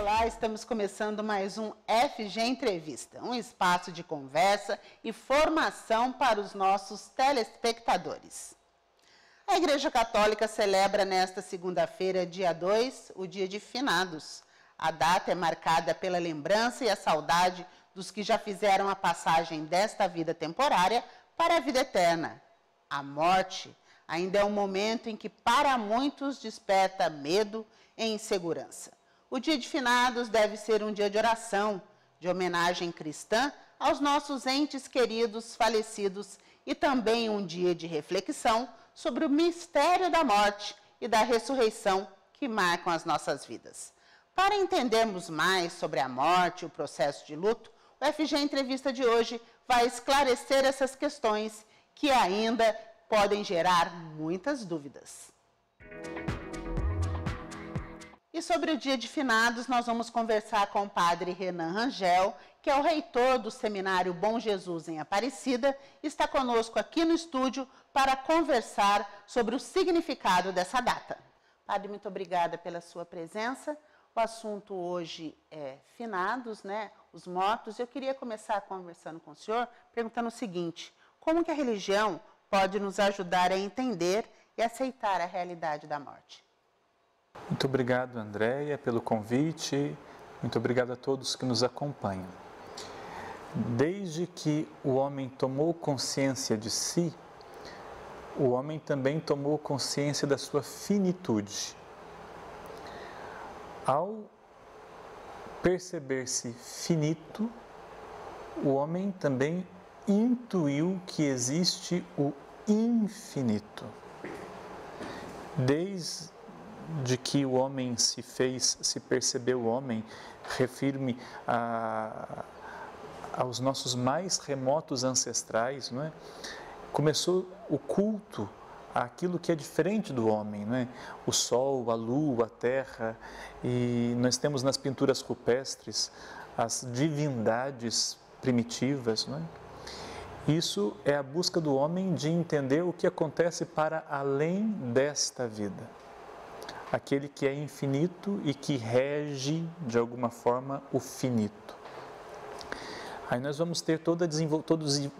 Olá, estamos começando mais um FG Entrevista, um espaço de conversa e formação para os nossos telespectadores. A Igreja Católica celebra nesta segunda-feira, dia 2, o Dia de Finados. A data é marcada pela lembrança e a saudade dos que já fizeram a passagem desta vida temporária para a vida eterna. A morte ainda é um momento em que para muitos desperta medo e insegurança. O Dia de Finados deve ser um dia de oração, de homenagem cristã aos nossos entes queridos falecidos e também um dia de reflexão sobre o mistério da morte e da ressurreição que marcam as nossas vidas. Para entendermos mais sobre a morte e o processo de luto, o FG Entrevista de hoje vai esclarecer essas questões que ainda podem gerar muitas dúvidas. E sobre o Dia de Finados, nós vamos conversar com o padre Renan Rangel, que é o reitor do Seminário Bom Jesus em Aparecida, e está conosco aqui no estúdio para conversar sobre o significado dessa data. Padre, muito obrigada pela sua presença. O assunto hoje é finados, né? Os mortos. Eu queria começar conversando com o senhor, perguntando o seguinte: como que a religião pode nos ajudar a entender e aceitar a realidade da morte? Muito obrigado, Andréia, pelo convite. Muito obrigado a todos que nos acompanham. Desde que o homem tomou consciência de si, o homem também tomou consciência da sua finitude. Ao perceber-se finito, o homem também intuiu que existe o infinito. Desde que o homem se percebeu homem, refiro-me aos nossos mais remotos ancestrais, não é? Começou o culto àquilo que é diferente do homem, não é? O sol, a lua, a terra, e nós temos nas pinturas rupestres as divindades primitivas, não é? Isso é a busca do homem de entender o que acontece para além desta vida. Aquele que é infinito e que rege, de alguma forma, o finito. Aí nós vamos ter todo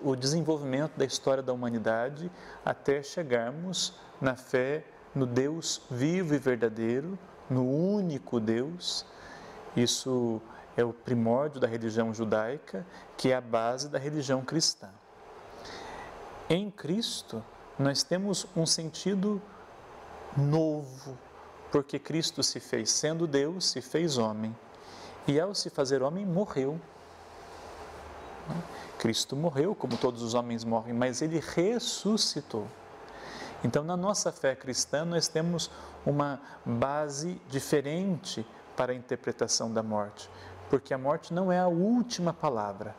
o desenvolvimento da história da humanidade até chegarmos na fé no Deus vivo e verdadeiro, no único Deus. Isso é o primórdio da religião judaica, que é a base da religião cristã. Em Cristo, nós temos um sentido novo, porque Cristo se fez, sendo Deus, se fez homem. E ao se fazer homem, morreu. Cristo morreu, como todos os homens morrem, mas Ele ressuscitou. Então, na nossa fé cristã, nós temos uma base diferente para a interpretação da morte. Porque a morte não é a última palavra.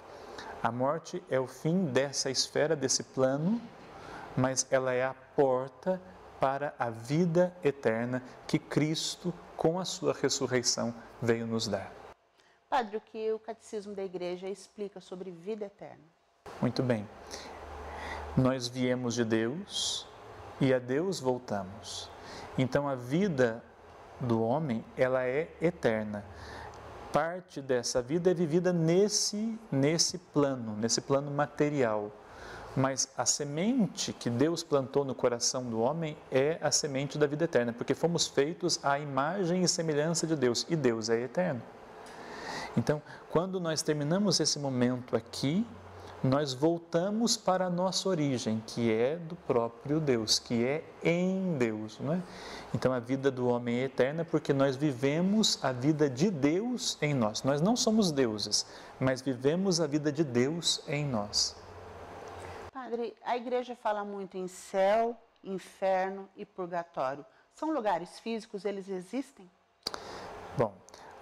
A morte é o fim dessa esfera, desse plano, mas ela é a porta para a vida eterna que Cristo, com a sua ressurreição, veio nos dar. Padre, o que o Catecismo da Igreja explica sobre vida eterna? Muito bem. Nós viemos de Deus e a Deus voltamos. Então a vida do homem, ela é eterna. Parte dessa vida é vivida nesse plano material. Mas a semente que Deus plantou no coração do homem é a semente da vida eterna, porque fomos feitos à imagem e semelhança de Deus, e Deus é eterno. Então, quando nós terminamos esse momento aqui, nós voltamos para a nossa origem, que é do próprio Deus, que é em Deus, não é? Então, a vida do homem é eterna porque nós vivemos a vida de Deus em nós. Nós não somos deuses, mas vivemos a vida de Deus em nós. Padre, a Igreja fala muito em céu, inferno e purgatório. São lugares físicos, eles existem? Bom,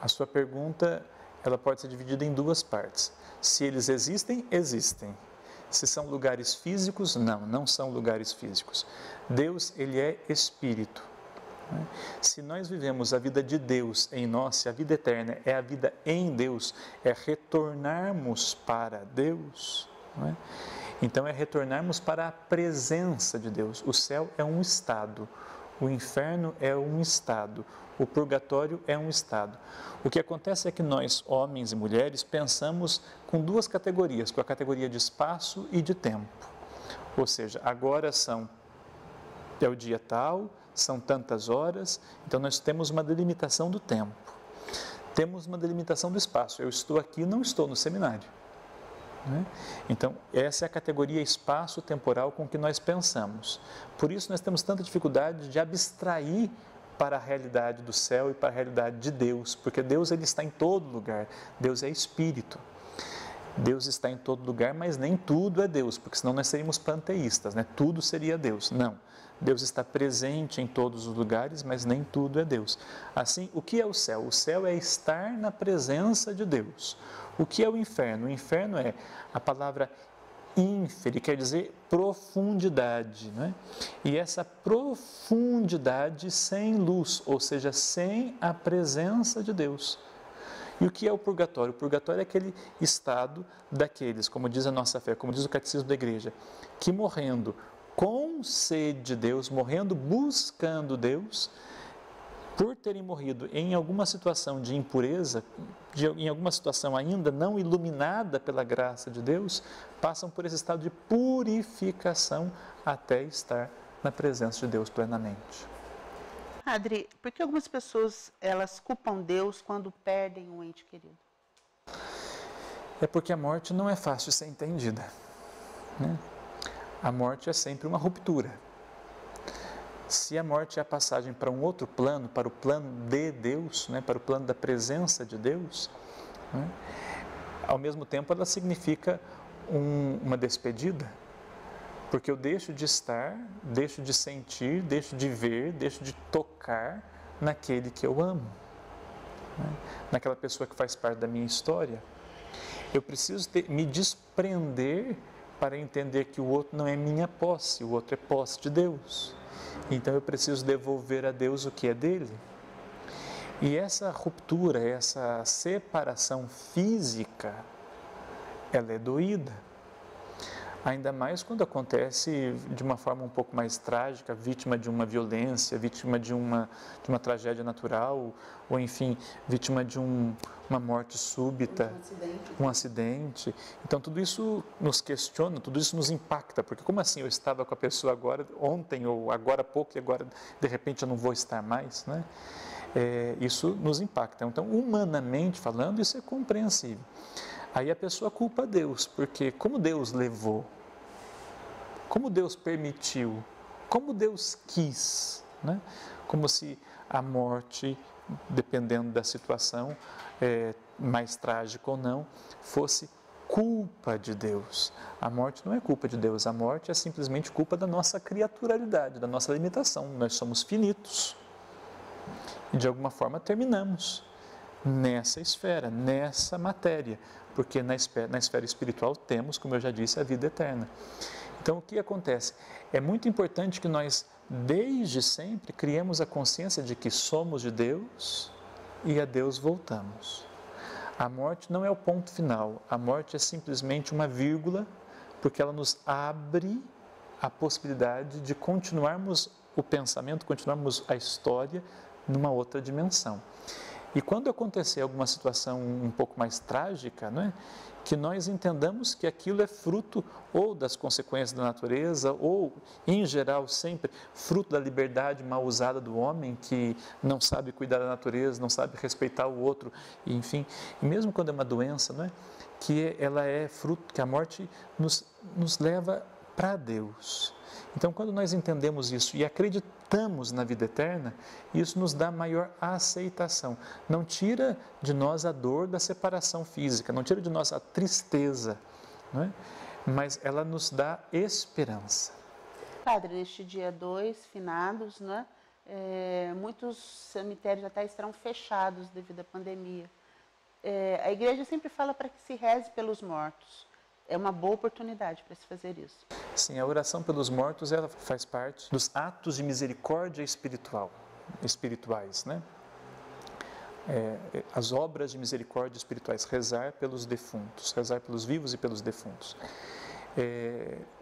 a sua pergunta, ela pode ser dividida em duas partes. Se eles existem, existem. Se são lugares físicos, não são lugares físicos. Deus, Ele é Espírito. Se nós vivemos a vida de Deus em nós, se a vida eterna é a vida em Deus, é retornarmos para Deus, não é? Então é retornarmos para a presença de Deus. O céu é um estado, O inferno é um estado, o purgatório é um estado. O que acontece é que nós, homens e mulheres, pensamos com duas categorias, com a categoria de espaço e de tempo. Ou seja, agora é o dia tal, são tantas horas, então nós temos uma delimitação do tempo. Temos uma delimitação do espaço. Eu estou aqui, não estou no seminário. Né? Então, essa é a categoria espaço-temporal com que nós pensamos. Por isso, nós temos tanta dificuldade de abstrair para a realidade do céu e para a realidade de Deus, porque Deus ele está em todo lugar. Deus é Espírito. Deus está em todo lugar, mas nem tudo é Deus, porque senão nós seríamos panteístas, né? Tudo seria Deus. Não. Deus está presente em todos os lugares, mas nem tudo é Deus. Assim, o que é o céu? O céu é estar na presença de Deus. O que é o inferno? O inferno é a palavra ínfere, quer dizer profundidade, né? E essa profundidade sem luz, ou seja, sem a presença de Deus. E o que é o purgatório? O purgatório é aquele estado daqueles, como diz a nossa fé, como diz o catecismo da igreja, que morrendo com sede de Deus, morrendo buscando Deus, por terem morrido em alguma situação de impureza, em alguma situação ainda não iluminada pela graça de Deus, passam por esse estado de purificação até estar na presença de Deus plenamente. Padre, por que algumas pessoas elas culpam Deus quando perdem um ente querido? É porque a morte não é fácil de ser entendida, né? A morte é sempre uma ruptura. Se a morte é a passagem para um outro plano, para o plano de Deus, né, para o plano da presença de Deus, né, ao mesmo tempo ela significa uma despedida, porque eu deixo de estar, deixo de sentir, deixo de ver, deixo de tocar naquele que eu amo, né, naquela pessoa que faz parte da minha história. Eu preciso me desprender para entender que o outro não é minha posse, o outro é posse de Deus. Então eu preciso devolver a Deus o que é dele. E essa ruptura, essa separação física, ela é doída. Ainda mais quando acontece de uma forma um pouco mais trágica, vítima de uma violência, vítima de uma tragédia natural, ou enfim, vítima de uma morte súbita, um acidente. Então tudo isso nos questiona, tudo isso nos impacta, porque como assim eu estava com a pessoa agora, ontem ou agora há pouco e agora de repente eu não vou estar mais, né? Isso nos impacta. Então, humanamente falando, isso é compreensível. Aí a pessoa culpa Deus, porque como Deus levou, como Deus permitiu, como Deus quis, né? Como se a morte, dependendo da situação, mais trágica ou não, fosse culpa de Deus. A morte não é culpa de Deus, a morte é simplesmente culpa da nossa criaturalidade, da nossa limitação. Nós somos finitos e de alguma forma terminamos nessa esfera, nessa matéria, porque na esfera espiritual temos, como eu já disse, a vida eterna. Então, o que acontece? É muito importante que nós, desde sempre, criemos a consciência de que somos de Deus e a Deus voltamos. A morte não é o ponto final, a morte é simplesmente uma vírgula, porque ela nos abre a possibilidade de continuarmos o pensamento, continuarmos a história numa outra dimensão. E quando acontecer alguma situação um pouco mais trágica, não é? Que nós entendamos que aquilo é fruto ou das consequências da natureza, ou, em geral, sempre fruto da liberdade mal usada do homem, que não sabe cuidar da natureza, não sabe respeitar o outro, e, enfim. E mesmo quando é uma doença, não é? Que ela é fruto, que a morte nos leva para Deus. Então, quando nós entendemos isso e acreditamos na vida eterna, isso nos dá maior aceitação. Não tira de nós a dor da separação física, não tira de nós a tristeza, não é? Mas ela nos dá esperança. Padre, neste dia 2, finados, né? Muitos cemitérios até estarão fechados devido à pandemia. A igreja sempre fala para que se reze pelos mortos. É uma boa oportunidade para se fazer isso. Sim, a oração pelos mortos, ela faz parte dos atos de misericórdia espirituais, né? As obras de misericórdia espirituais, rezar pelos defuntos, rezar pelos vivos e pelos defuntos.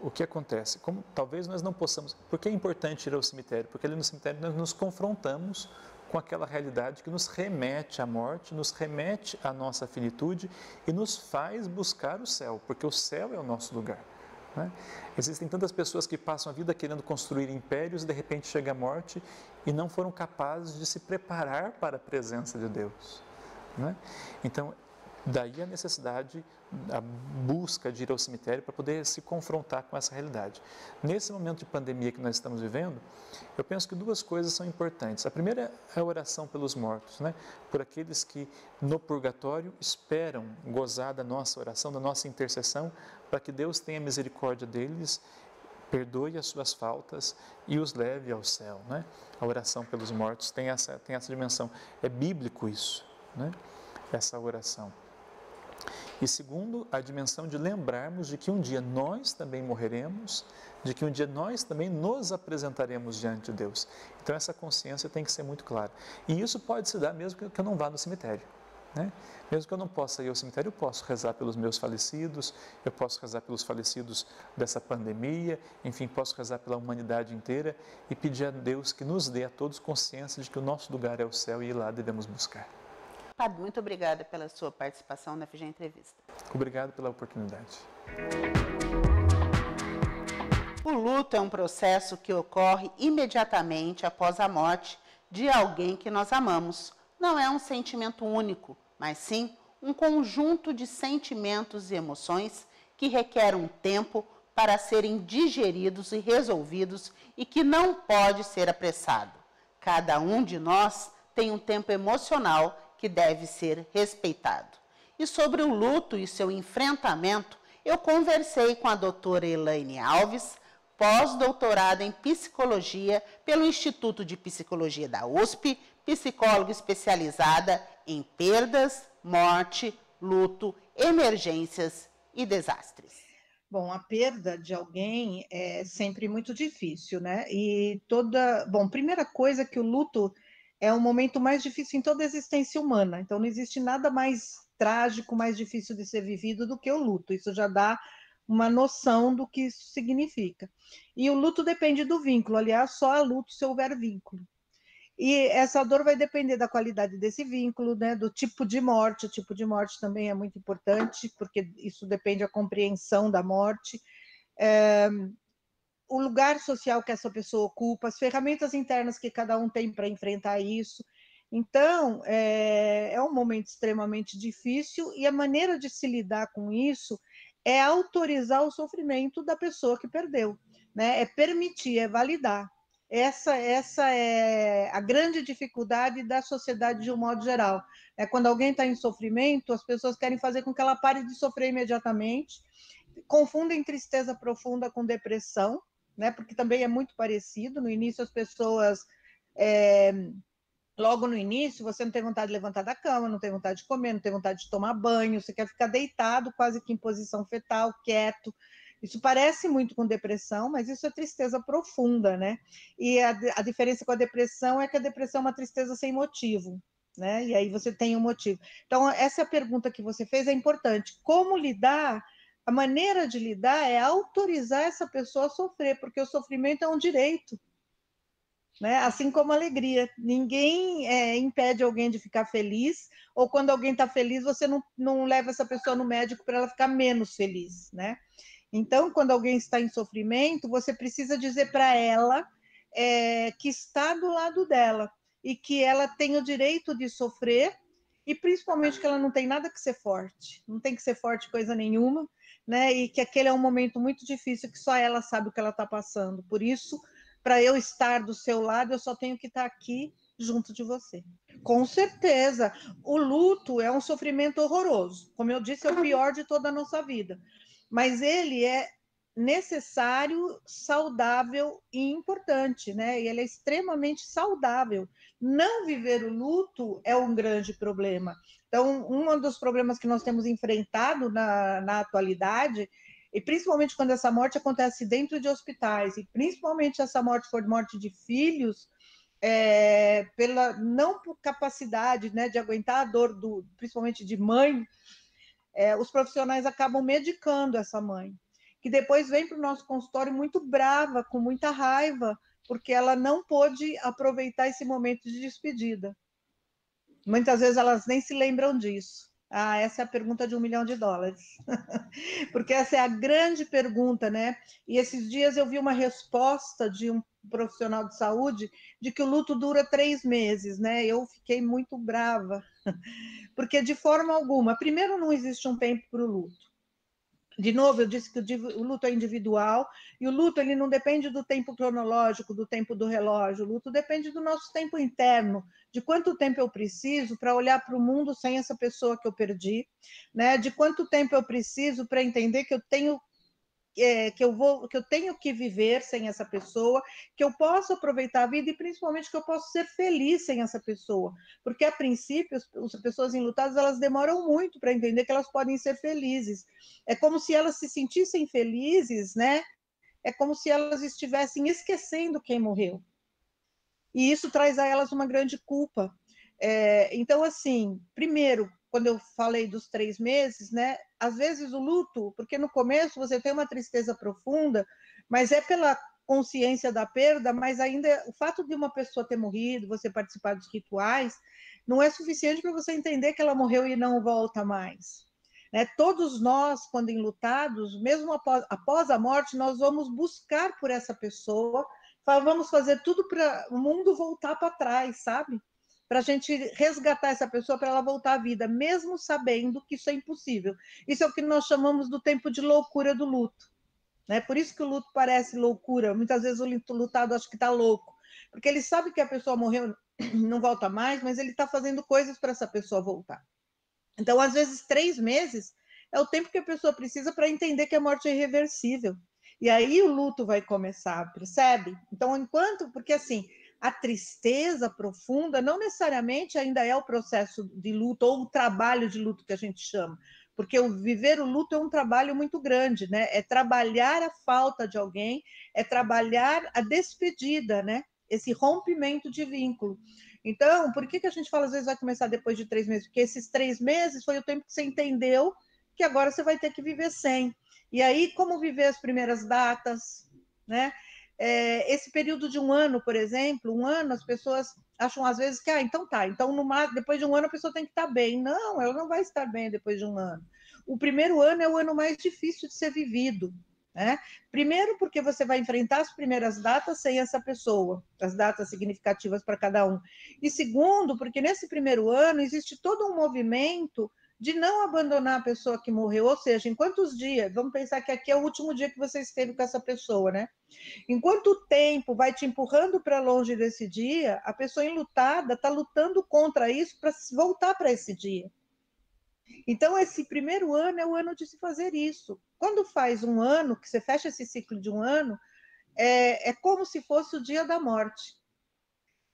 o que acontece? Talvez nós não possamos... Por que é importante ir ao cemitério? Porque ali no cemitério nós nos confrontamos com aquela realidade que nos remete à morte, nos remete à nossa finitude e nos faz buscar o céu, porque o céu é o nosso lugar. Né? Existem tantas pessoas que passam a vida querendo construir impérios e de repente chega a morte e não foram capazes de se preparar para a presença de Deus. Né? Então, daí a necessidade, a busca de ir ao cemitério para poder se confrontar com essa realidade. Nesse momento de pandemia que nós estamos vivendo, eu penso que duas coisas são importantes. A primeira é a oração pelos mortos, né? Por aqueles que no purgatório esperam gozar da nossa oração, da nossa intercessão, para que Deus tenha misericórdia deles, perdoe as suas faltas e os leve ao céu. Né? A oração pelos mortos tem essa dimensão. É bíblico isso, né? Essa oração. E segundo, a dimensão de lembrarmos de que um dia nós também morreremos, de que um dia nós também nos apresentaremos diante de Deus. Então essa consciência tem que ser muito clara. E isso pode se dar mesmo que eu não vá no cemitério. Né? Mesmo que eu não possa ir ao cemitério, eu posso rezar pelos meus falecidos, eu posso rezar pelos falecidos dessa pandemia, enfim, posso rezar pela humanidade inteira e pedir a Deus que nos dê a todos consciência de que o nosso lugar é o céu e lá devemos buscar. Padre, muito obrigada pela sua participação na FG Entrevista. Obrigado pela oportunidade. O luto é um processo que ocorre imediatamente após a morte de alguém que nós amamos. Não é um sentimento único, mas sim um conjunto de sentimentos e emoções que requer um tempo para serem digeridos e resolvidos e que não pode ser apressado. Cada um de nós tem um tempo emocional que deve ser respeitado. E sobre o luto e seu enfrentamento, eu conversei com a doutora Elaine Alves, pós-doutorada em psicologia pelo Instituto de Psicologia da USP, psicóloga especializada em perdas, morte, luto, emergências e desastres. Bom, a perda de alguém é sempre muito difícil, né? Primeira coisa que o luto é o momento mais difícil em toda a existência humana. Então, não existe nada mais trágico, mais difícil de ser vivido do que o luto. Isso já dá uma noção do que isso significa. E o luto depende do vínculo. Aliás, só há luto se houver vínculo. E essa dor vai depender da qualidade desse vínculo, né, do tipo de morte. O tipo de morte também é muito importante, porque isso depende da compreensão da morte. O lugar social que essa pessoa ocupa, as ferramentas internas que cada um tem para enfrentar isso. Então, é um momento extremamente difícil e a maneira de se lidar com isso é autorizar o sofrimento da pessoa que perdeu, né? É permitir, é validar. Essa é a grande dificuldade da sociedade de um modo geral. Quando alguém está em sofrimento, as pessoas querem fazer com que ela pare de sofrer imediatamente, confundem tristeza profunda com depressão, né? Porque também é muito parecido. No início, as pessoas... Logo no início, você não tem vontade de levantar da cama, não tem vontade de comer, não tem vontade de tomar banho, você quer ficar deitado, quase que em posição fetal, quieto. Isso parece muito com depressão, mas isso é tristeza profunda, né? E a diferença com a depressão é que a depressão é uma tristeza sem motivo, né? E aí você tem um motivo. Então, essa pergunta que você fez é importante. Como lidar? A maneira de lidar é autorizar essa pessoa a sofrer, porque o sofrimento é um direito. Né? Assim como a alegria. Ninguém impede alguém de ficar feliz, ou quando alguém está feliz, você não leva essa pessoa no médico para ela ficar menos feliz. Né? Então, quando alguém está em sofrimento, você precisa dizer para ela que está do lado dela e que ela tem o direito de sofrer e principalmente que ela não tem nada que ser forte, não tem que ser forte coisa nenhuma, né? E que aquele é um momento muito difícil que só ela sabe o que ela está passando. Por isso, para eu estar do seu lado, eu só tenho que estar aqui junto de você. Com certeza, o luto é um sofrimento horroroso. Como eu disse, é o pior de toda a nossa vida. Mas ele é necessário, saudável e importante, né? E ele é extremamente saudável. Não viver o luto é um grande problema. Então, um dos problemas que nós temos enfrentado na atualidade, e principalmente quando essa morte acontece dentro de hospitais, e principalmente se essa morte for morte de filhos, pela não capacidade, né, de aguentar a dor, principalmente de mãe, os profissionais acabam medicando essa mãe, que depois vem para o nosso consultório muito brava, com muita raiva, porque ela não pôde aproveitar esse momento de despedida. Muitas vezes elas nem se lembram disso. Ah, essa é a pergunta de $1 milhão. Porque essa é a grande pergunta, né? E esses dias eu vi uma resposta de um profissional de saúde de que o luto dura 3 meses, né? Eu fiquei muito brava, porque de forma alguma, primeiro, não existe um tempo para o luto. De novo, eu disse que o luto é individual, e o luto ele não depende do tempo cronológico, do tempo do relógio, o luto depende do nosso tempo interno, de quanto tempo eu preciso para olhar para o mundo sem essa pessoa que eu perdi, né? De quanto tempo eu preciso para entender que eu tenho que eu tenho que viver sem essa pessoa, que eu posso aproveitar a vida e principalmente que eu posso ser feliz sem essa pessoa, porque a princípio as pessoas enlutadas elas demoram muito para entender que elas podem ser felizes. É como se elas se sentissem felizes, né? É como se elas estivessem esquecendo quem morreu. E isso traz a elas uma grande culpa. Então, assim, primeiro, quando eu falei dos 3 meses, né? Às vezes o luto, porque no começo você tem uma tristeza profunda, mas é pela consciência da perda, mas ainda o fato de uma pessoa ter morrido, você participar dos rituais, não é suficiente para você entender que ela morreu e não volta mais. Né? Todos nós, quando enlutados, mesmo após a morte, nós vamos buscar por essa pessoa, vamos fazer tudo para o mundo voltar para trás, sabe? Para a gente resgatar essa pessoa, para ela voltar à vida, mesmo sabendo que isso é impossível. Isso é o que nós chamamos do tempo de loucura do luto. Né? Por isso que o luto parece loucura. Muitas vezes o lutado acha que está louco, porque ele sabe que a pessoa morreu, não volta mais, mas ele está fazendo coisas para essa pessoa voltar. Então, às vezes, 3 meses é o tempo que a pessoa precisa para entender que a morte é irreversível. E aí o luto vai começar, percebe? Então, porque assim, a tristeza profunda não necessariamente ainda é o processo de luto ou o trabalho de luto que a gente chama, porque o viver o luto é um trabalho muito grande, né? É trabalhar a falta de alguém, é trabalhar a despedida, né? Esse rompimento de vínculo. Então, por que a gente fala às vezes vai começar depois de 3 meses? Porque esses 3 meses foi o tempo que você entendeu que agora você vai ter que viver sem. E aí, como viver as primeiras datas, né? Esse período de 1 ano, por exemplo, 1 ano, as pessoas acham às vezes que, então tá, então depois de 1 ano a pessoa tem que estar bem. Não, ela não vai estar bem depois de 1 ano. O primeiro ano é o ano mais difícil de ser vivido, né? Primeiro, porque você vai enfrentar as primeiras datas sem essa pessoa, as datas significativas para cada um. E segundo, porque nesse primeiro ano existe todo um movimento de não abandonar a pessoa que morreu, ou seja, em quantos dias, vamos pensar que aqui é o último dia que você esteve com essa pessoa, né? Enquanto o tempo vai te empurrando para longe desse dia, a pessoa enlutada está lutando contra isso para voltar para esse dia. Então, esse primeiro ano é o ano de se fazer isso. Quando faz 1 ano, que você fecha esse ciclo de 1 ano, é como se fosse o dia da morte.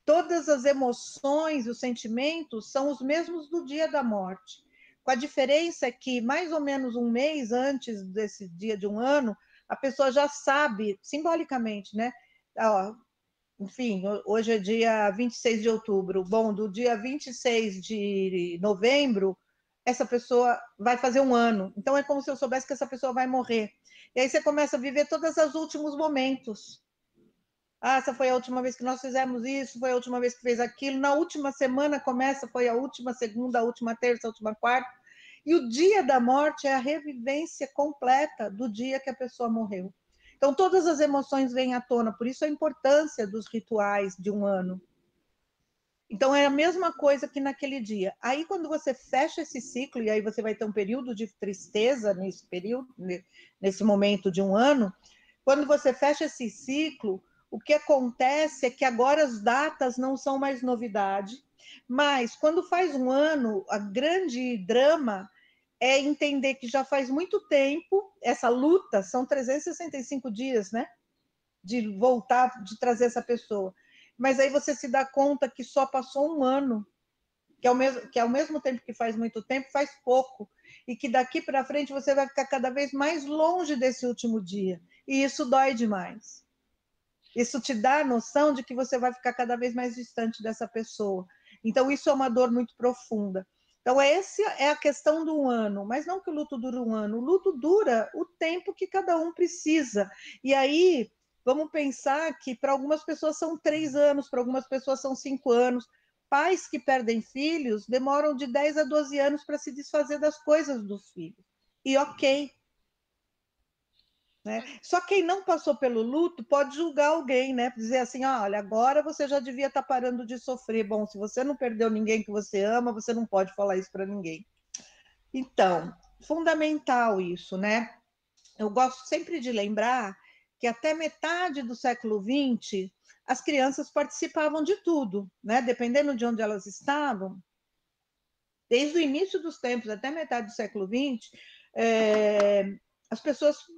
Todas as emoções, os sentimentos são os mesmos do dia da morte. Com a diferença que, mais ou menos 1 mês antes desse dia de 1 ano, a pessoa já sabe, simbolicamente, né? Enfim, hoje é dia 26 de outubro. Bom, do dia 26 de novembro, essa pessoa vai fazer 1 ano. Então, é como se eu soubesse que essa pessoa vai morrer. E aí você começa a viver todos os últimos momentos. Essa foi a última vez que nós fizemos isso, foi a última vez que fez aquilo. Na última semana começa, foi a última segunda, a última terça, a última quarta. E o dia da morte é a revivência completa do dia que a pessoa morreu. Então, todas as emoções vêm à tona, por isso a importância dos rituais de 1 ano. Então, é a mesma coisa que naquele dia. Aí, quando você fecha esse ciclo, e aí você vai ter um período de tristeza nesse momento de 1 ano, quando você fecha esse ciclo, o que acontece é que agora as datas não são mais novidade, mas quando faz 1 ano, a grande drama é entender que já faz muito tempo, essa luta, são 365 dias, né? De voltar, de trazer essa pessoa. Mas aí você se dá conta que só passou 1 ano, que ao mesmo tempo que faz muito tempo, faz pouco. E que daqui para frente você vai ficar cada vez mais longe desse último dia. E isso dói demais. Isso te dá a noção de que você vai ficar cada vez mais distante dessa pessoa. Então, isso é uma dor muito profunda. Então, essa é a questão do ano, mas não que o luto dure um ano, o luto dura o tempo que cada um precisa. E aí, vamos pensar que para algumas pessoas são 3 anos, para algumas pessoas são 5 anos. Pais que perdem filhos demoram de 10 a 12 anos para se desfazer das coisas dos filhos. E ok. Né? Só quem não passou pelo luto pode julgar alguém, né? Dizer assim, olha, agora você já devia estar parando de sofrer. Bom, se você não perdeu ninguém que você ama, você não pode falar isso para ninguém. Então, fundamental isso, né? Eu gosto sempre de lembrar que até metade do século XX, as crianças participavam de tudo, né? Dependendo de onde elas estavam, desde o início dos tempos até metade do século XX,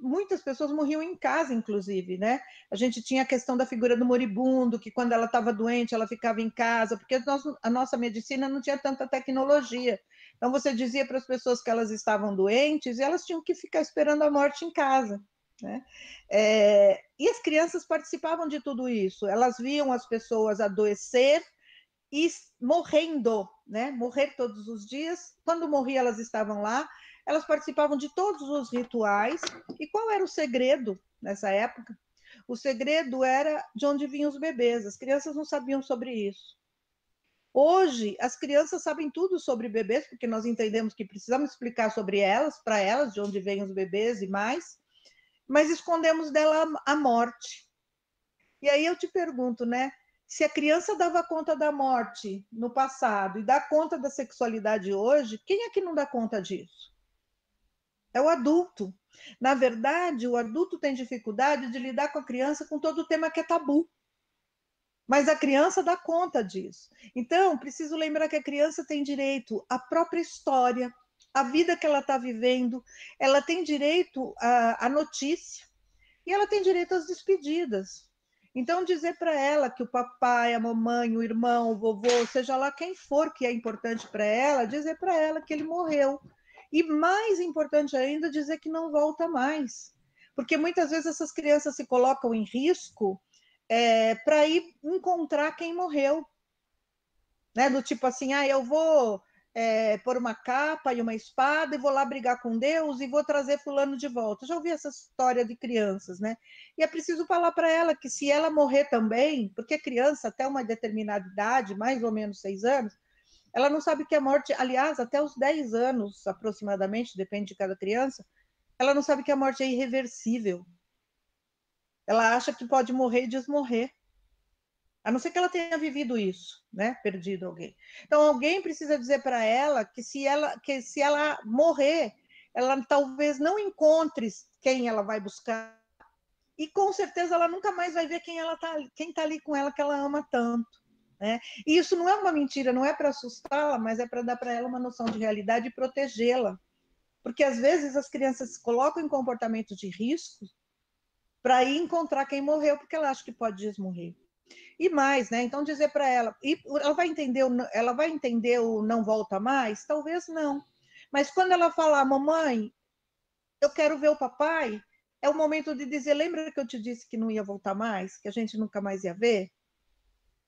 muitas pessoas morriam em casa, inclusive, né? A gente tinha a questão da figura do moribundo, que quando ela estava doente, ela ficava em casa, porque a nossa medicina não tinha tanta tecnologia. Então, você dizia para as pessoas que elas estavam doentes e elas tinham que ficar esperando a morte em casa. Né? E as crianças participavam de tudo isso, elas viam as pessoas adoecer e morrendo, né? Morrer todos os dias. Quando morria, elas estavam lá, elas participavam de todos os rituais. E qual era o segredo nessa época? O segredo era de onde vinham os bebês. As crianças não sabiam sobre isso. Hoje, as crianças sabem tudo sobre bebês, porque nós entendemos que precisamos explicar sobre elas, para elas, de onde vêm os bebês e mais, mas escondemos dela a morte. E aí eu te pergunto, né? Se a criança dava conta da morte no passado e dá conta da sexualidade hoje, quem é que não dá conta disso? É o adulto. Na verdade, o adulto tem dificuldade de lidar com a criança com todo o tema que é tabu. Mas a criança dá conta disso. Então, preciso lembrar que a criança tem direito à própria história, à vida que ela está vivendo, ela tem direito à notícia e ela tem direito às despedidas. Então, dizer para ela que o papai, a mamãe, o irmão, o vovô, seja lá quem for que é importante para ela, dizer para ela que ele morreu. E mais importante ainda, dizer que não volta mais. Porque muitas vezes essas crianças se colocam em risco para ir encontrar quem morreu. Né? Do tipo assim, eu vou pôr uma capa e uma espada e vou lá brigar com Deus e vou trazer fulano de volta. Já ouvi essa história de crianças, né? E é preciso falar para ela que se ela morrer também, porque criança até uma determinada idade, mais ou menos 6 anos, ela não sabe que a morte, aliás, até os 10 anos aproximadamente, depende de cada criança, ela não sabe que a morte é irreversível. Ela acha que pode morrer e desmorrer. A não ser que ela tenha vivido isso, né? Perdido alguém. Então, alguém precisa dizer para ela que se ela morrer, ela talvez não encontre quem ela vai buscar e com certeza ela nunca mais vai ver quem está ali com ela que ela ama tanto. Né? E isso não é uma mentira, não é para assustá-la, mas é para dar para ela uma noção de realidade e protegê-la. Porque às vezes as crianças se colocam em comportamentos de risco para ir encontrar quem morreu, porque ela acha que pode desmorrer. E mais, né? Então dizer para ela, e ela vai entender o não volta mais? Talvez não. Mas quando ela falar, mamãe, eu quero ver o papai, é o momento de dizer, lembra que eu te disse que não ia voltar mais, que a gente nunca mais ia ver?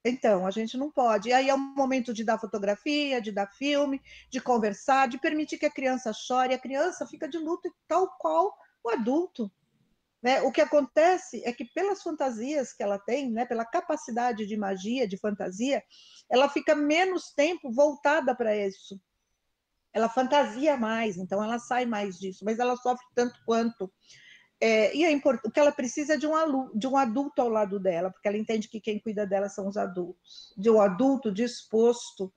Então, a gente não pode. E aí é o momento de dar fotografia, de dar filme, de conversar, de permitir que a criança chore. A criança fica de luto tal qual o adulto. Né? O que acontece é que pelas fantasias que ela tem, né, pela capacidade de magia, de fantasia, ela fica menos tempo voltada para isso. Ela fantasia mais, então ela sai mais disso, mas ela sofre tanto quanto. O que ela precisa é de um adulto ao lado dela, porque ela entende que quem cuida dela são os adultos. De um adulto disposto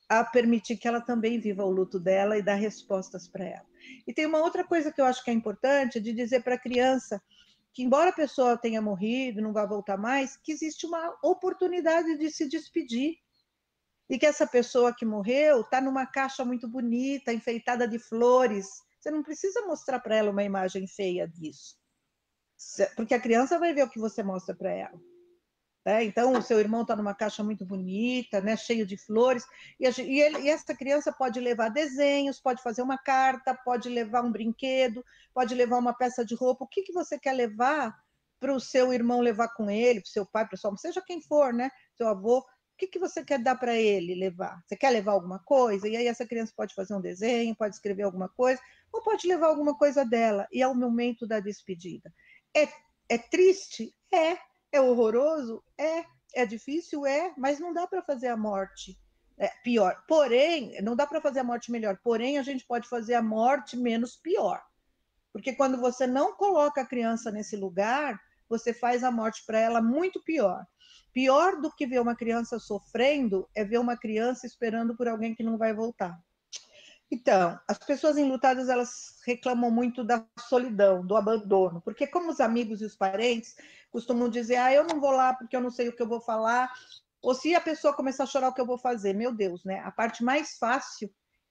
a permitir que ela também viva o luto dela e dar respostas para ela. E tem uma outra coisa que eu acho que é importante, de dizer para a criança que, embora a pessoa tenha morrido, não vai voltar mais, que existe uma oportunidade de se despedir. E que essa pessoa que morreu está numa caixa muito bonita, enfeitada de flores. Você não precisa mostrar para ela uma imagem feia disso, porque a criança vai ver o que você mostra para ela. Então, o seu irmão está numa caixa muito bonita, né, cheio de flores, e essa criança pode levar desenhos, pode fazer uma carta, pode levar um brinquedo, pode levar uma peça de roupa. O que você quer levar para o seu irmão levar com ele, para o seu pai, para o seu, seja quem for, né, seu avô, que você quer dar para ele levar? Você quer levar alguma coisa? E aí essa criança pode fazer um desenho, pode escrever alguma coisa, ou pode levar alguma coisa dela. E é o momento da despedida. É triste? É horroroso? É difícil? Mas não dá para fazer a morte pior. Porém, não dá para fazer a morte melhor. Porém, a gente pode fazer a morte menos pior. Porque quando você não coloca a criança nesse lugar, você faz a morte para ela muito pior. Pior do que ver uma criança sofrendo é ver uma criança esperando por alguém que não vai voltar. Então, as pessoas enlutadas, elas reclamam muito da solidão, do abandono, porque como os amigos e os parentes costumam dizer, eu não vou lá porque eu não sei o que eu vou falar, ou se a pessoa começar a chorar, o que eu vou fazer? Meu Deus, né? A parte mais fácil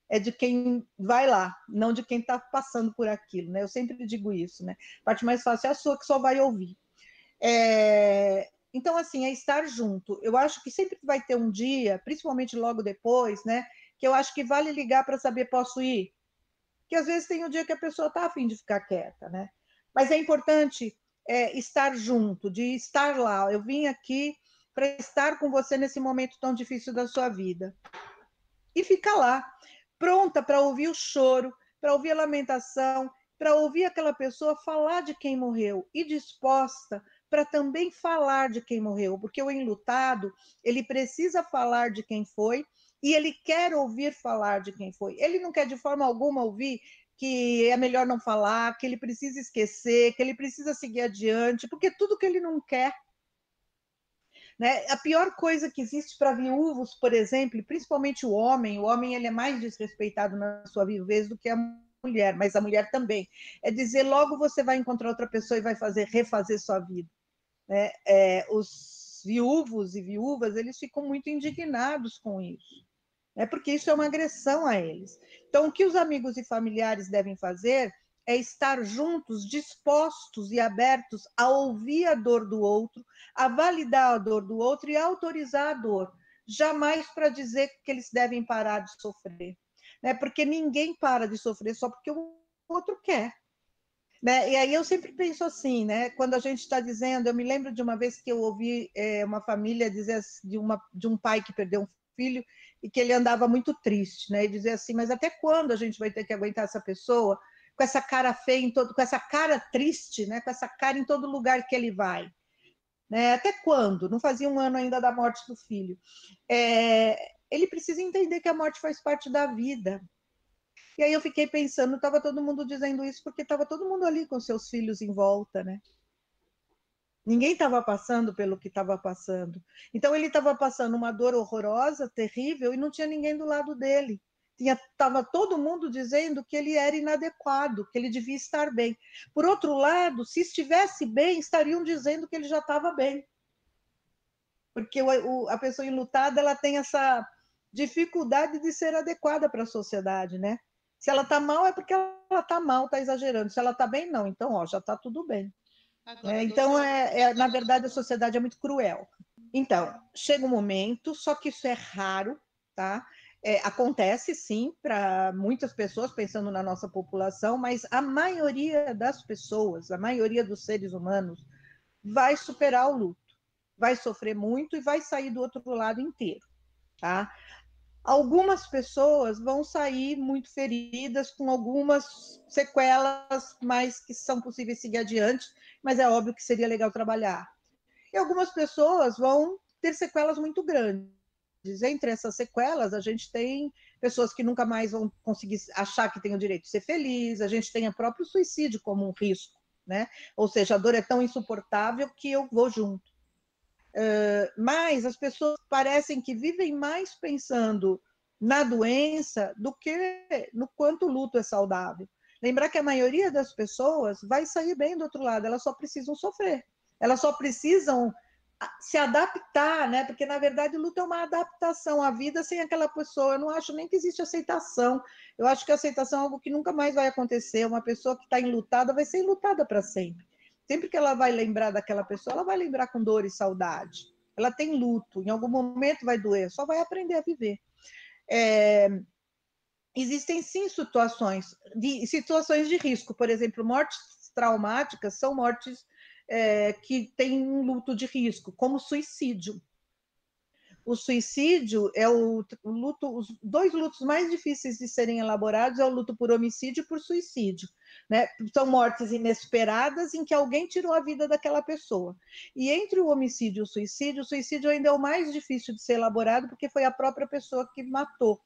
é de quem vai lá, não de quem está passando por aquilo, né? Eu sempre digo isso, né? A parte mais fácil é a sua, que só vai ouvir. Então, assim, é estar junto. Eu acho que sempre vai ter um dia, principalmente logo depois, né? Que eu acho que vale ligar para saber, posso ir? Porque às vezes tem um dia que a pessoa está a fim de ficar quieta, né? Mas é importante estar junto, de estar lá. Eu vim aqui para estar com você nesse momento tão difícil da sua vida. E ficar lá, pronta para ouvir o choro, para ouvir a lamentação, para ouvir aquela pessoa falar de quem morreu e disposta para também falar de quem morreu, porque o enlutado, ele precisa falar de quem foi e ele quer ouvir falar de quem foi. Ele não quer de forma alguma ouvir que é melhor não falar, que ele precisa esquecer, que ele precisa seguir adiante, porque tudo que ele não quer, né? A pior coisa que existe para viúvos, por exemplo, principalmente o homem ele é mais desrespeitado na sua viuvez do que a mulher, mas a mulher também. É dizer, logo você vai encontrar outra pessoa e vai refazer sua vida. Né? Os viúvos e viúvas, eles ficam muito indignados com isso, né? Porque isso é uma agressão a eles. Então, o que os amigos e familiares devem fazer é estar juntos, dispostos e abertos a ouvir a dor do outro, a validar a dor do outro e a autorizar a dor. Jamais para dizer que eles devem parar de sofrer, né? Porque ninguém para de sofrer só porque o outro quer. Né? E aí eu sempre penso assim, né? Quando a gente está dizendo, eu me lembro de uma vez que eu ouvi uma família dizer de um pai que perdeu um filho e que ele andava muito triste, né? E dizer assim, mas até quando a gente vai ter que aguentar essa pessoa com essa cara feia, com essa cara triste, né? Com essa cara em todo lugar que ele vai, né? Até quando? Não fazia um ano ainda da morte do filho. Ele precisa entender que a morte faz parte da vida. E aí eu fiquei pensando, estava todo mundo dizendo isso porque estava todo mundo ali com seus filhos em volta, né? Ninguém estava passando pelo que estava passando. Então ele estava passando uma dor horrorosa, terrível, e não tinha ninguém do lado dele. Estava todo mundo dizendo que ele era inadequado, que ele devia estar bem. Por outro lado, se estivesse bem, estariam dizendo que ele já estava bem. Porque a pessoa enlutada, ela tem essa dificuldade de ser adequada para a sociedade, né? Se ela está mal, é porque ela está mal, está exagerando. Se ela está bem, não. Então, já está tudo bem. Agora, então, na verdade, a sociedade é muito cruel. Então, chega um momento, só que isso é raro, tá? Acontece, sim, para muitas pessoas, pensando na nossa população, mas a maioria das pessoas, a maioria dos seres humanos, vai superar o luto, vai sofrer muito e vai sair do outro lado inteiro, tá? Algumas pessoas vão sair muito feridas, com algumas sequelas, mas que são possíveis seguir adiante, mas é óbvio que seria legal trabalhar. E algumas pessoas vão ter sequelas muito grandes. Entre essas sequelas, a gente tem pessoas que nunca mais vão conseguir achar que têm o direito de ser feliz, a gente tem o próprio suicídio como um risco, né? Ou seja, a dor é tão insuportável que eu vou junto. Mas as pessoas parecem que vivem mais pensando na doença do que no quanto o luto é saudável. Lembrar que a maioria das pessoas vai sair bem do outro lado, elas só precisam sofrer, elas só precisam se adaptar, né? Porque na verdade o luto é uma adaptação à vida sem aquela pessoa. Eu não acho nem que existe aceitação. Eu acho que a aceitação é algo que nunca mais vai acontecer. Uma pessoa que está enlutada vai ser enlutada para sempre. Sempre que ela vai lembrar daquela pessoa, ela vai lembrar com dor e saudade. Ela tem luto, em algum momento vai doer, só vai aprender a viver. Existem sim situações de risco, por exemplo, mortes traumáticas são mortes que têm um luto de risco, como suicídio. o suicídio é o luto, os 2 lutos mais difíceis de serem elaborados é o luto por homicídio e por suicídio, né? São mortes inesperadas em que alguém tirou a vida daquela pessoa. E entre o homicídio e o suicídio ainda é o mais difícil de ser elaborado, porque foi a própria pessoa que matou.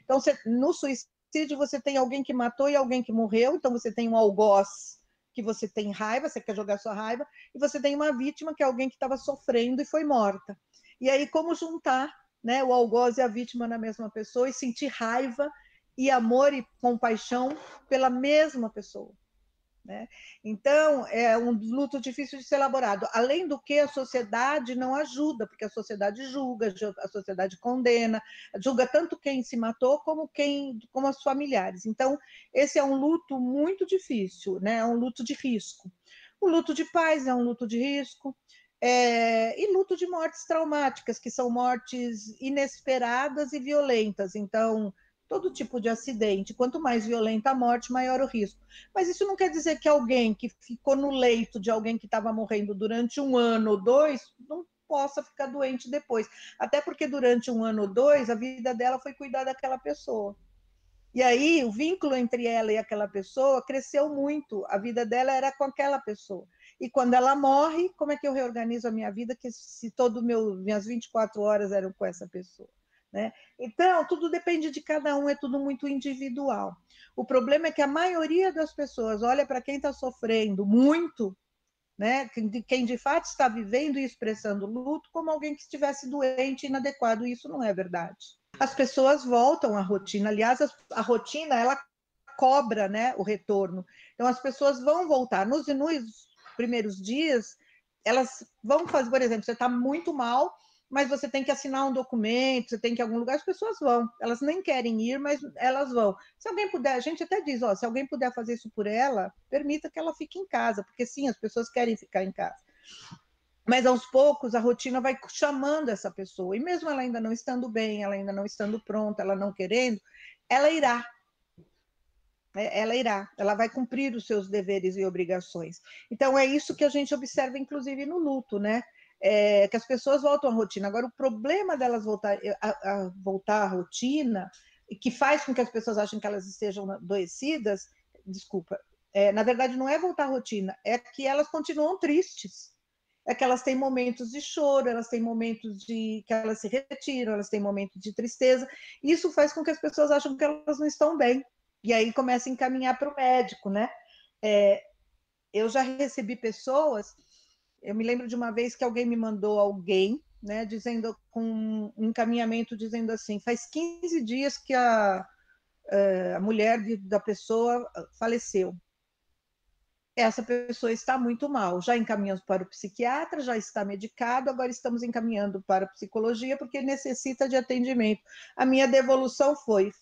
Então, no suicídio, você tem alguém que matou e alguém que morreu, então você tem um algoz que você tem raiva, você quer jogar sua raiva, e você tem uma vítima, que é alguém que estava sofrendo e foi morta. E aí, como juntar, né, o algoz e a vítima na mesma pessoa e sentir raiva e amor e compaixão pela mesma pessoa, né? Então, é um luto difícil de ser elaborado. Além do que, a sociedade não ajuda, porque a sociedade julga, a sociedade condena, julga tanto quem se matou como os familiares. Então, esse é um luto muito difícil, né? É um luto de risco. O luto de pais é um luto de risco. E luto de mortes traumáticas, que são mortes inesperadas e violentas. Então, todo tipo de acidente, quanto mais violenta a morte, maior o risco. Mas isso não quer dizer que alguém que ficou no leito de alguém que estava morrendo durante 1 ano ou 2, não possa ficar doente depois. Até porque durante 1 ano ou 2, a vida dela foi cuidar daquela pessoa. E aí, o vínculo entre ela e aquela pessoa cresceu muito, a vida dela era com aquela pessoa. E quando ela morre, como é que eu reorganizo a minha vida, que se minhas 24 horas eram com essa pessoa, né? Então, tudo depende de cada um, é tudo muito individual. O problema é que a maioria das pessoas olha para quem está sofrendo muito, né? Quem de fato está vivendo e expressando luto, como alguém que estivesse doente, inadequado, e isso não é verdade. As pessoas voltam à rotina, aliás, a rotina, ela cobra, né, o retorno. Então, as pessoas vão voltar. Nos primeiros dias, elas vão fazer, por exemplo, você está muito mal, mas você tem que assinar um documento, você tem que ir a algum lugar, as pessoas vão. Elas nem querem ir, mas elas vão. Se alguém puder, a gente até diz, se alguém puder fazer isso por ela, permita que ela fique em casa, porque sim, as pessoas querem ficar em casa. Mas aos poucos a rotina vai chamando essa pessoa, e mesmo ela ainda não estando bem, ela ainda não estando pronta, ela não querendo, ela irá. Ela vai cumprir os seus deveres e obrigações. Então, é isso que a gente observa, inclusive, no luto, né? Que as pessoas voltam à rotina. Agora, o problema delas voltar à rotina, que faz com que as pessoas achem que elas estejam adoecidas, na verdade, não é voltar à rotina, é que elas continuam tristes. É que elas têm momentos de choro, elas têm momentos que elas se retiram, elas têm momentos de tristeza. Isso faz com que as pessoas achem que elas não estão bem. E aí começa a encaminhar para o médico, né? Eu já recebi pessoas, eu me lembro de uma vez que alguém me mandou alguém, né, dizendo, com um encaminhamento dizendo assim, faz 15 dias que a mulher da pessoa faleceu. Essa pessoa está muito mal, já encaminhamos para o psiquiatra, já está medicado, agora estamos encaminhando para a psicologia, porque necessita de atendimento. A minha devolução foi,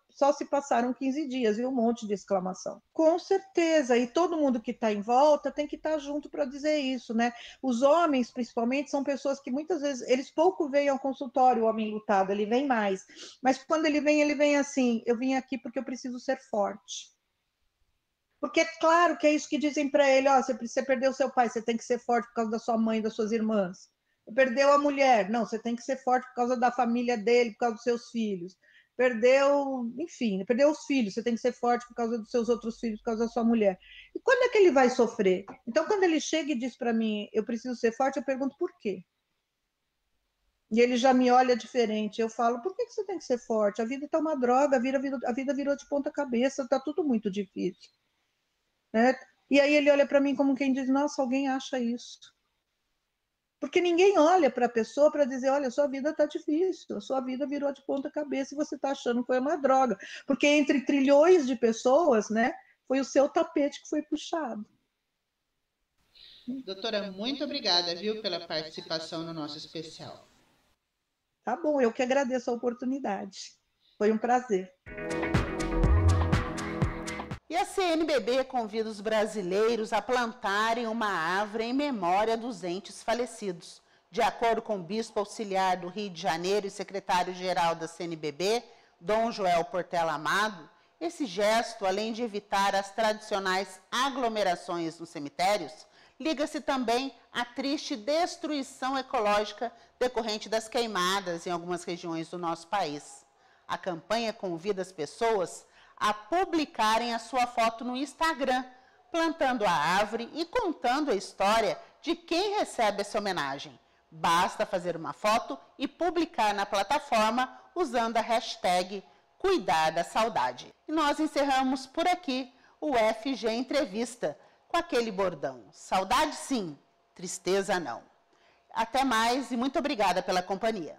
só se passaram 15 dias, e um monte de exclamação. Com certeza, e todo mundo que está em volta tem que estar junto para dizer isso, né? Os homens, principalmente, são pessoas que muitas vezes, eles pouco vêm ao consultório, o homem lutado, ele vem mais. Mas quando ele vem assim, eu vim aqui porque eu preciso ser forte. Porque é claro que é isso que dizem para ele, você perdeu seu pai, você tem que ser forte por causa da sua mãe e das suas irmãs. Perdeu a mulher, não, você tem que ser forte por causa da família dele, por causa dos seus filhos. Perdeu os filhos, você tem que ser forte por causa dos seus outros filhos, por causa da sua mulher. E quando é que ele vai sofrer? Então, quando ele chega e diz para mim, eu preciso ser forte, eu pergunto por quê? E ele já me olha diferente. Eu falo, por que você tem que ser forte? A vida está uma droga, a vida virou de ponta cabeça, está tudo muito difícil. Né? E aí ele olha para mim como quem diz, nossa, alguém acha isso. Porque ninguém olha para a pessoa para dizer, olha, sua vida está difícil, a sua vida virou de ponta cabeça e você está achando que foi uma droga. Porque entre trilhões de pessoas, né, foi o seu tapete que foi puxado. Doutora, muito obrigada, viu, pela participação no nosso especial. Tá bom, eu que agradeço a oportunidade. Foi um prazer. E a CNBB convida os brasileiros a plantarem uma árvore em memória dos entes falecidos. De acordo com o bispo auxiliar do Rio de Janeiro e secretário-geral da CNBB, Dom Joel Portela Amado, esse gesto, além de evitar as tradicionais aglomerações nos cemitérios, liga-se também à triste destruição ecológica decorrente das queimadas em algumas regiões do nosso país. A campanha convida as pessoas a publicarem a sua foto no Instagram, plantando a árvore e contando a história de quem recebe essa homenagem. Basta fazer uma foto e publicar na plataforma usando a hashtag Cuidar da Saudade. E nós encerramos por aqui o FG Entrevista com aquele bordão: saudade sim, tristeza não. Até mais e muito obrigada pela companhia.